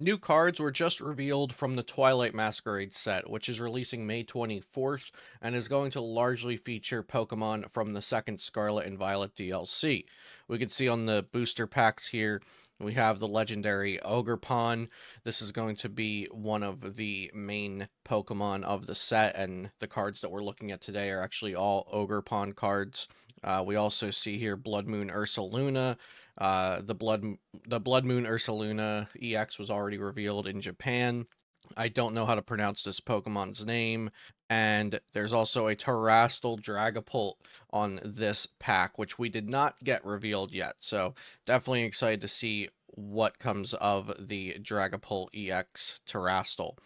New cards were just revealed from the Twilight Masquerade set, which is releasing May 24th and is going to largely feature Pokemon from the second Scarlet and Violet DLC. We can see on the booster packs here, we have the legendary Ogrepon. This is going to be one of the main Pokemon of the set, and the cards that we're looking at today are actually all Ogrepon cards. We also see here Blood Moon Ursaluna. The Blood Moon Ursaluna EX was already revealed in Japan. I don't know how to pronounce this Pokemon's name. And there's also a Terrastal Dragapult on this pack, which we did not get revealed yet. So definitely excited to see what comes of the Dragapult EX Terrastal.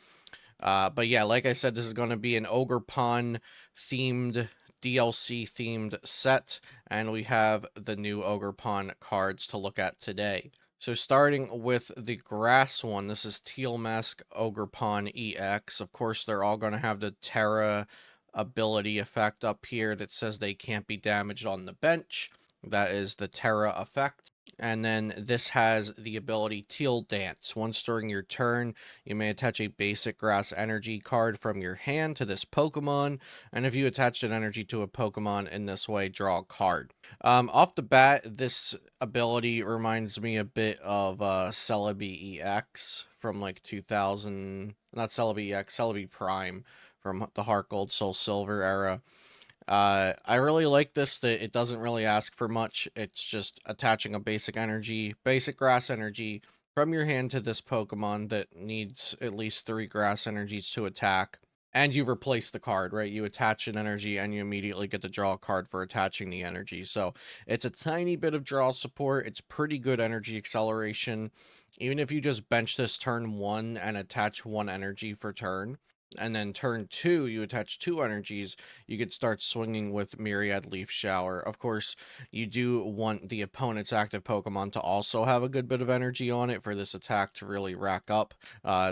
But yeah, like I said, this is going to be an Ogrepon themed DLC themed set, and we have the new Ogrepon cards to look at today. So starting with the grass one, this is Teal Mask Ogrepon EX. Of course, they're all going to have the Terra ability effect up here that says they can't be damaged on the bench. That is the Terra effect. And then this has the ability Teal Dance. Once during your turn, you may attach a basic grass energy card from your hand to this Pokemon, and if you attached an energy to a Pokemon in this way, draw a card. Off the bat, this ability reminds me a bit of Celebi EX from like 2000, not Celebi EX, Celebi Prime from the Heart Gold Soul Silver era. I really like this, that it doesn't really ask for much. It's just attaching a basic grass energy from your hand to this Pokemon that needs at least 3 grass energies to attack. And you replace the card, right? You attach an energy and you immediately get to draw a card for attaching the energy. So it's a tiny bit of draw support. It's pretty good energy acceleration. Even if you just bench this turn 1 and attach 1 energy for turn, and then turn 2 you attach 2 energies, you could start swinging with Myriad Leaf Shower. Of course, you do want the opponent's active Pokemon to also have a good bit of energy on it for this attack to really rack up.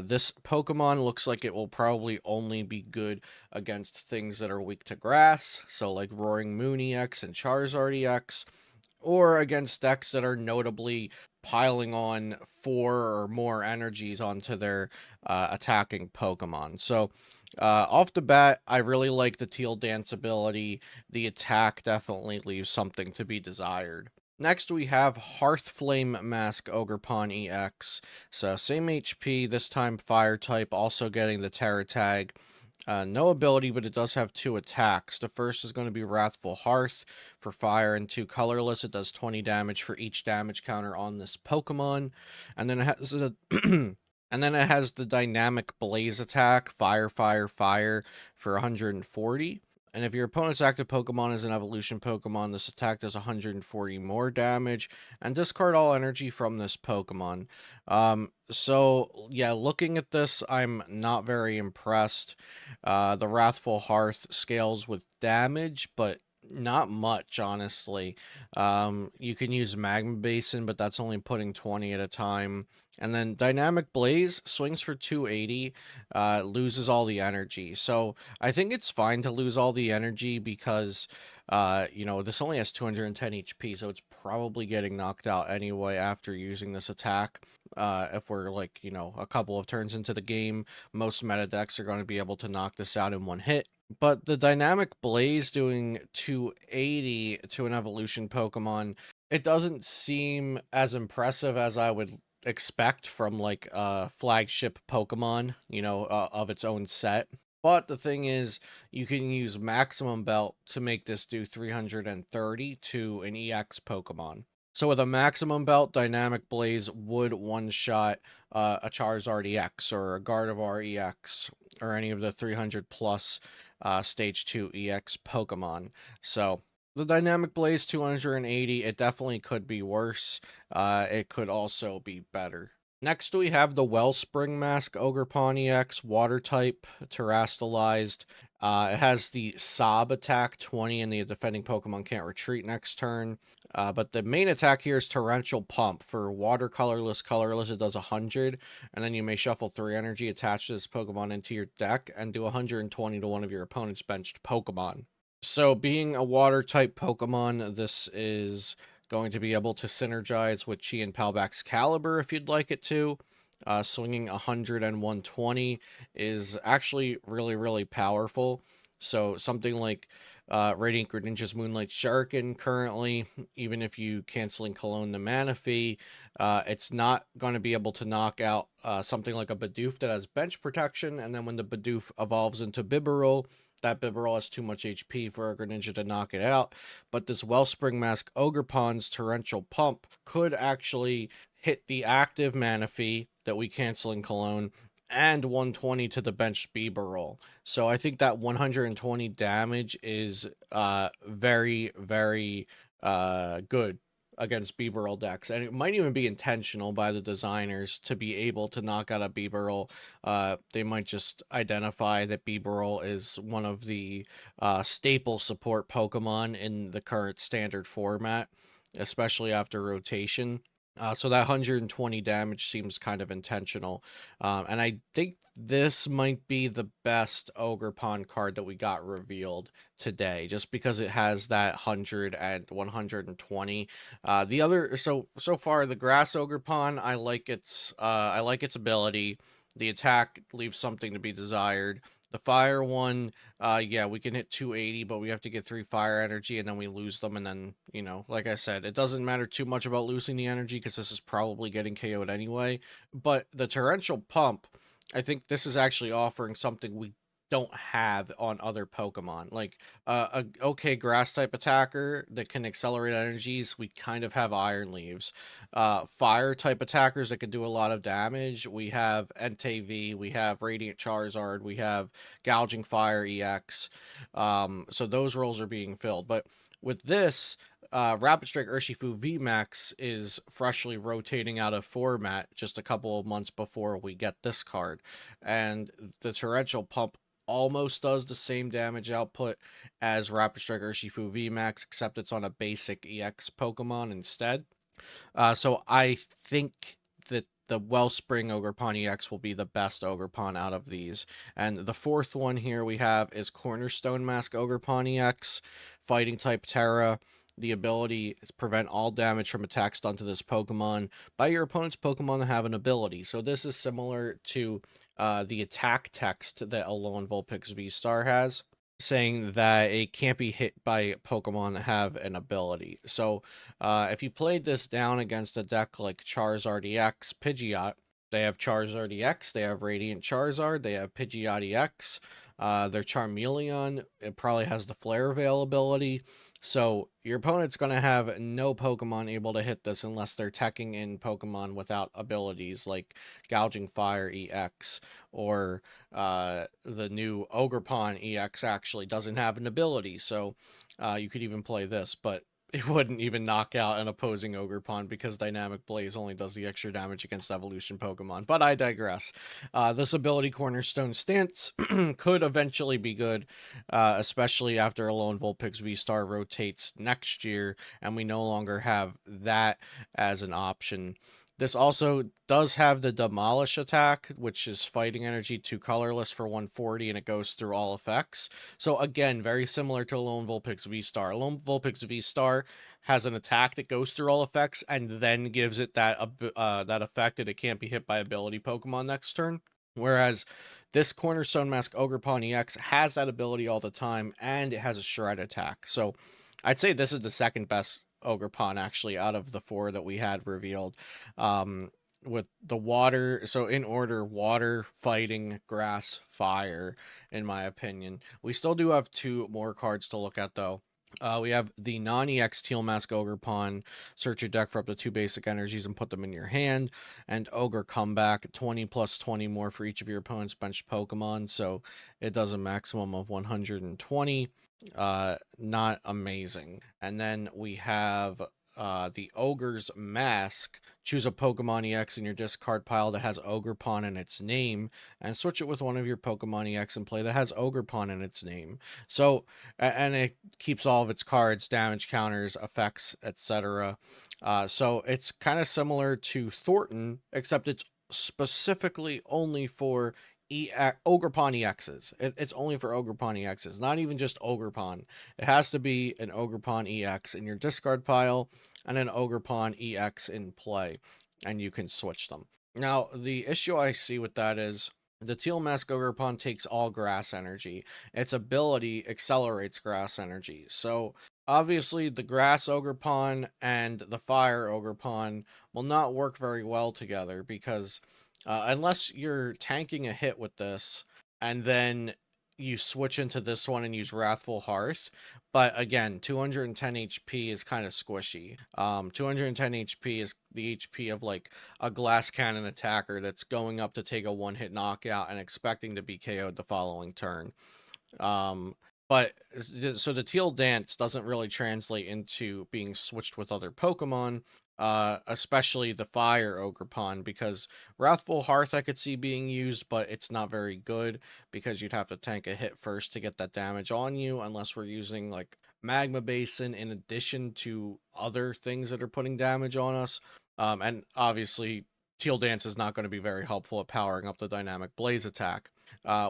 This Pokemon looks like it will probably only be good against things that are weak to grass, so like Roaring Moon EX and Charizard EX, or against decks that are notably piling on 4 or more energies onto their attacking Pokemon. So, off the bat, I really like the Teal Dance ability. The attack definitely leaves something to be desired. Next, we have Hearthflame Mask Ogrepon EX. So, same HP, this time Fire type, also getting the Terra tag. No ability, but it does have 2 attacks. The first is going to be Wrathful Hearth for fire and 2 colorless. It does 20 damage for each damage counter on this Pokemon. And then it has and then it has the dynamic blaze attack, fire, fire, fire for 140. And if your opponent's active Pokemon is an evolution Pokemon, this attack does 140 more damage, and discard all energy from this Pokemon. So yeah, looking at this, I'm not very impressed. The Wrathful Hearth scales with damage, but not much, honestly. You can use Magma Basin, but that's only putting 20 at a time. And then Dynamic Blaze swings for 280, loses all the energy. So I think it's fine to lose all the energy because, this only has 210 HP, so it's probably getting knocked out anyway after using this attack. If we're like, a couple of turns into the game, most meta decks are going to be able to knock this out in one hit. But the Dynamic Blaze doing 280 to an evolution Pokemon, it doesn't seem as impressive as I would expect from like a flagship Pokemon, of its own set. But the thing is, you can use Maximum Belt to make this do 330 to an EX Pokemon. So with a Maximum Belt, Dynamic Blaze would one-shot a Charizard EX or a Gardevoir EX or any of the 300 plus Stage 2 EX Pokemon. So the Dynamic Blaze 280, it definitely could be worse. It could also be better. Next, we have the Wellspring Mask Ogrepon EX, Water type, Terrastalized. It has the Sob attack 20, and the defending Pokemon can't retreat next turn. But the main attack here is Torrential Pump. For Water colorless, it does 100, and then you may shuffle 3 energy attached to this Pokemon into your deck and do 120 to one of your opponent's benched Pokemon. So being a Water type Pokemon, this is going to be able to synergize with Chi and Palback's Caliber if you'd like it to. Swinging 100 and 120 is actually really, really powerful. So something like Radiant Greninja's Moonlight Shuriken currently, even if you canceling Cologne the mana fee, it's not going to be able to knock out something like a Bidoof that has bench protection, and then when the Bidoof evolves into Bibarel, that Bibarel has too much HP for a Greninja to knock it out. But this Wellspring Mask Ogrepon's Torrential Pump could actually hit the active mana fee that we cancel in Cologne and 120 to the bench Bibarel. So I think that 120 damage is very, very good against Bibarel decks, and it might even be intentional by the designers to be able to knock out a Bibarel. They might just identify that Bibarel is one of the staple support Pokemon in the current standard format, especially after rotation. So that 120 damage seems kind of intentional. And I think this might be the best Ogrepon card that we got revealed today, just because it has that 100 and 120. The other, so far, the Grass Ogrepon, I like its ability. The attack leaves something to be desired. The fire one, yeah, we can hit 280, but we have to get 3 fire energy, and then we lose them, and then, you know, like I said, it doesn't matter too much about losing the energy, because this is probably getting KO'd anyway. But the Torrential Pump, I think this is actually offering something we don't have on other Pokemon. Like, a okay grass-type attacker that can accelerate energies, we kind of have Iron Leaves. Fire-type attackers that can do a lot of damage, we have Entei, we have Radiant Charizard, we have Gouging Fire EX. So those roles are being filled. But with this, Rapid Strike Urshifu VMAX is freshly rotating out of format just a couple of months before we get this card. And the Torrential Pump almost does the same damage output as Rapid Strike Urshifu VMAX, except it's on a basic EX Pokemon instead. So I think that the Wellspring Ogrepon EX will be the best Ogrepon out of these. And the fourth one here we have is Cornerstone Mask Ogrepon EX, Fighting type Terra. The ability is prevent all damage from attacks done to this Pokemon by your opponent's Pokemon that have an ability. So this is similar to the attack text that Alolan Vulpix V-Star has, saying that it can't be hit by Pokemon that have an ability. So, if you played this down against a deck like Charizard EX, Pidgeot, they have Charizard EX, they have Radiant Charizard, they have Pidgeot EX, their Charmeleon, it probably has the Flare availability. So, your opponent's going to have no Pokemon able to hit this unless they're teching in Pokemon without abilities like Gouging Fire EX, or the new Ogrepon EX actually doesn't have an ability, so you could even play this, but it wouldn't even knock out an opposing Ogrepon because Dynamic Blaze only does the extra damage against evolution Pokemon. But I digress. This ability Cornerstone Stance could eventually be good, especially after Alolan Vulpix V-Star rotates next year, and we no longer have that as an option. This also does have the Demolish attack, which is fighting energy to colorless for 140, and it goes through all effects. So again, very similar to Lone Vulpix V-Star. Lone Vulpix V-Star has an attack that goes through all effects and then gives it that effect that it can't be hit by ability Pokemon next turn. Whereas this Cornerstone Mask Ogrepon EX has that ability all the time, and it has a Shred attack. So I'd say this is the second best Ogrepon actually out of the 4 that we had revealed. With the water, so in order: water, fighting, grass, fire, in my opinion. We still do have 2 more cards to look at though. We have the non-EX Teal Mask Ogrepon. Search your deck for up to 2 basic energies and put them in your hand. And Ogre Comeback, 20 plus 20 more for each of your opponent's benched Pokemon. So it does a maximum of 120. Not amazing. And then we have the Ogre's Mask. Choose a Pokemon EX in your discard pile that has Ogrepon in its name, and switch it with one of your Pokemon EX in play that has Ogrepon in its name. So, and it keeps all of its cards, damage counters, effects, etc. So it's kind of similar to Thornton, except it's specifically only for Ogrepon EXs. It's only for Ogrepon EXs, not even just Ogrepon. It has to be an Ogrepon EX in your discard pile and an Ogrepon EX in play, and you can switch them. Now, the issue I see with that is the Teal Mask Ogrepon takes all grass energy. Its ability accelerates grass energy. So, obviously, the grass Ogrepon and the fire Ogrepon will not work very well together because unless you're tanking a hit with this and then you switch into this one and use Wrathful Hearth. But again, 210 HP is kind of squishy. 210 HP is the HP of like a glass cannon attacker that's going up to take a one-hit knockout and expecting to be KO'd the following turn. Um, but so the teal dance doesn't really translate into being switched with other Pokemon, especially the fire Ogrepon, because Wrathful Hearth I could see being used, but it's not very good because you'd have to tank a hit first to get that damage on you, unless we're using like Magma Basin in addition to other things that are putting damage on us. And obviously, Teal Dance is not going to be very helpful at powering up the Dynamic Blaze attack.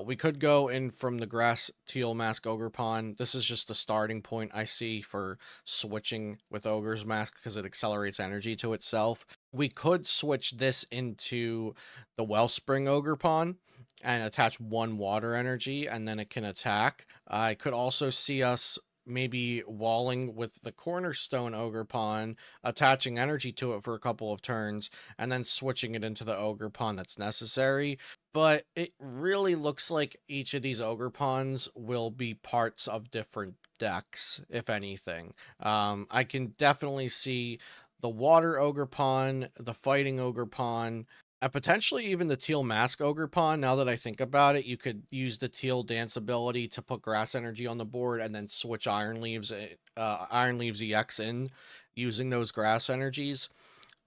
We could go in from the Grass Teal Mask Ogrepon. This is just the starting point I see for switching with Ogre's Mask because it accelerates energy to itself. We could switch this into the Wellspring Ogrepon and attach one water energy, and then it can attack. I could also see us maybe walling with the Cornerstone Ogrepon, attaching energy to it for a couple of turns, and then switching it into the Ogrepon that's necessary. But it really looks like each of these Ogrepons will be parts of different decks, if anything. I can definitely see the Water Ogrepon, the Fighting Ogrepon, and potentially even the Teal Mask Ogrepon. Now that I think about it, you could use the Teal Dance ability to put Grass Energy on the board and then switch Iron Leaves EX in using those Grass Energies.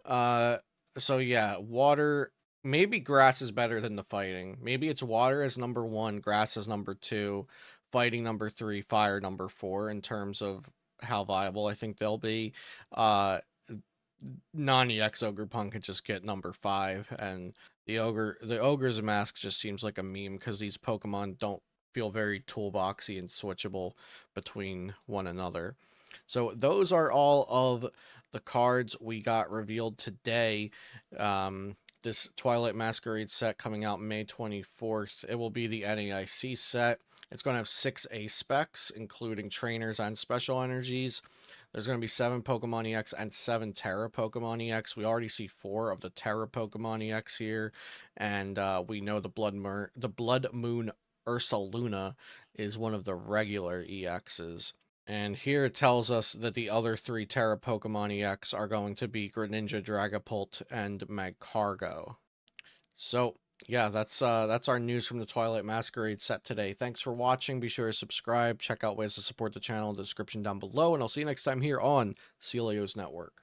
Uh, so yeah, water. Maybe grass is better than the fighting. Maybe it's water as number one, grass as number two, fighting number three, fire number four in terms of how viable I think they'll be. Uh, non-EX Ogrepon could just get number five, and the Ogre's Mask just seems like a meme because these Pokemon don't feel very toolboxy and switchable between one another. So those are all of the cards we got revealed today. This Twilight Masquerade set coming out May 24th. It will be the NAIC set. It's going to have 6 A specs, including trainers and special energies. There's going to be 7 Pokemon EX and 7 Terra Pokemon EX. We already see 4 of the Terra Pokemon EX here, and we know the Blood Moon Ursaluna is one of the regular EXs. And here it tells us that the other 3 Terra Pokemon EX are going to be Greninja, Dragapult, and Magcargo. So, yeah, that's our news from the Twilight Masquerade set today. Thanks for watching. Be sure to subscribe. Check out ways to support the channel in the description down below, and I'll see you next time here on Celios Network.